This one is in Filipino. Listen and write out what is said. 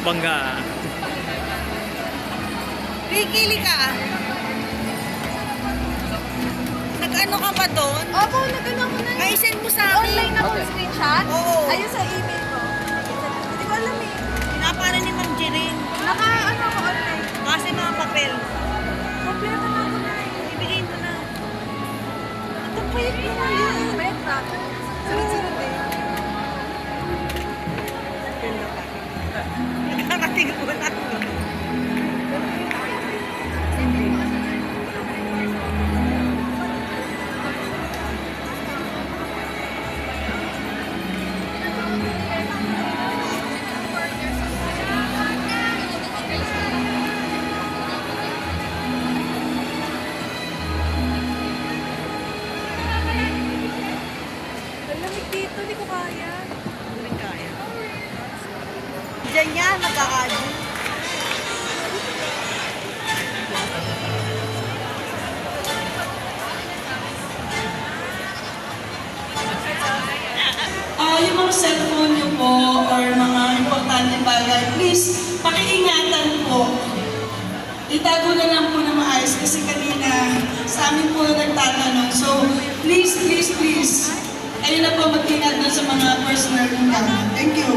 Bangga. Kikili ka. Nag-ano ka ba doon? Opo, nag-ano ko na. Ay, send mo sa akin. Online na Okay. screenshot? Oo. Ayun sa email ko. Hindi ko alam eh. Pinapala ni Ma'am Jerin. Naka-ano ko online. Kasi mga papel. Kompleto na ako na eh. Ibigay mo na. Ito payat mo na yun. Bayad na ako. Sunod-sunod eh. Nakarating mo na. Malamig dito, hindi ko kaya. Hindi kaya. Diyan yan, magkakado. Yung mga cellphone nyo po or mga importante bagay, please, pakiingatan po. Itago na lang po na maayos kasi kanina sa amin po nagtatanong. So, please, please, please, ayun na po mag-ingat na sa mga personal ng gamit. Thank you.